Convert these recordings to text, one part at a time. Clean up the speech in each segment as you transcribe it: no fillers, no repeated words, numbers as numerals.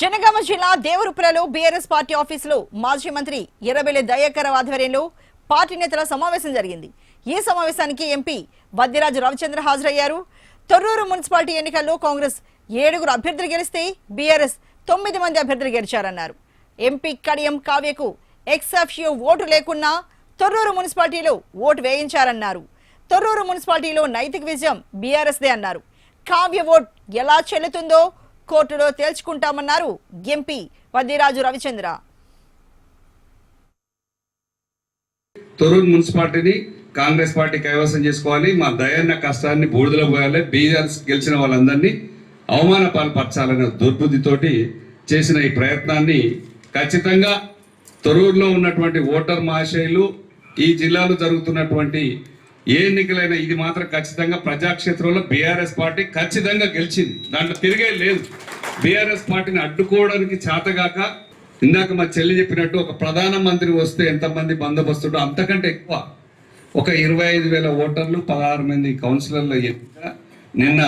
జనగామ జిల్లా దేవరుపులలో BRS party ఆఫీసులో మాజీ మంత్రి ఎర్రబెల్లి దయాకర్ ఆధ్వర్యంలో పార్టీ నేతల సమావేశం జరిగింది. ఈ సమావేశానికి ఎంపీ వద్దిరాజు రవిచంద్ర హాజరయ్యారు. తొర్రూరు మున్సిపాలిటీ ఎన్నికల్లో కాంగ్రెస్ 7 అభ్యర్థులు గెలిస్తే బీఆర్ఎస్ 9 మంది అభ్యర్థులు గెలిచారన్నారు. ఎంపీ కడియం కావ్యకు ఎక్సాఫియో ఓటు లేకున్నా తొర్రూరు మున్సిపాలిటీలో ఓటు వేయించారన్నారు. తొర్రూరు మున్సిపాలిటీలో నైతిక విజయం బీఆర్ఎస్దే అన్నారు. కావ్య ఓట్ ఎలా చెల్లుతుందో కోర్టులో తేల్చుకుంటామన్నారు ఎంపీ వద్దిరాజు రవిచంద్ర. తొర్రూరు మున్సిపాలిటీని కాంగ్రెస్ పార్టీ కైవసం చేసుకోవాలి. మా దయన్న కష్టాన్ని బూడిదలో పోయాలి. బీఆర్ఎస్ గెలిచిన వాళ్ళందరినీ అవమాన పాల్పరచాలనే దుర్బుద్ధితోటి చేసిన ఈ ప్రయత్నాన్ని ఖచ్చితంగా తొర్రూరులో ఉన్నటువంటి ఓటర్ మహాశయులు, ఈ జిల్లాలో జరుగుతున్నటువంటి ఏ ఎన్నికలైనా ఇది మాత్రం ఖచ్చితంగా ప్రజాక్షేత్రంలో బీఆర్ఎస్ పార్టీ ఖచ్చితంగా గెలిచింది. దాంట్లో తిరిగే లేదు. బీఆర్ఎస్ పార్టీని అడ్డుకోవడానికి చేతగాక ఇందాక మా చెల్లి చెప్పినట్టు ఒక ప్రధానమంత్రి వస్తే ఎంతమంది బందోబస్తుడో అంతకంటే ఎక్కువ ఒక 25,000 ఓటర్లు 16 మంది కౌన్సిలర్ల ఎన్నిక నిన్న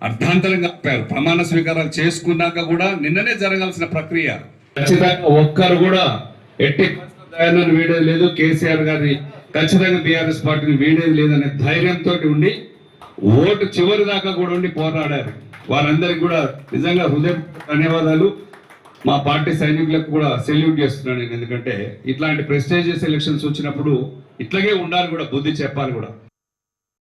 అర్థాంతరంగా ఆపారు. ప్రమాణ స్వీకారాలు చేసుకున్నాక కూడా నిన్ననే జరగాల్సిన ప్రక్రియ. ఖచ్చితంగా ఒక్కరు కూడా ఎట్టి దయాన్ని వీడేది లేదు. కేసీఆర్ గారి ఖచ్చితంగా బీఆర్ఎస్ పార్టీని వీడేది లేదనే ధైర్యంతో ఉండి ఓటు చివరి దాకా కూడా ఉండి పోరాడారు. వారందరికి కూడా నిజంగా హృదయ ధన్యవాదాలు. మా పార్టీ సైనికులకు కూడా సెల్యూట్ చేస్తున్నాను నేను. ఎందుకంటే ఇట్లాంటి ప్రెస్టీజియస్ ఎలక్షన్స్ వచ్చినప్పుడు ఇట్లాగే ఉండాలి కూడా, బుద్ధి చెప్పాలి కూడా.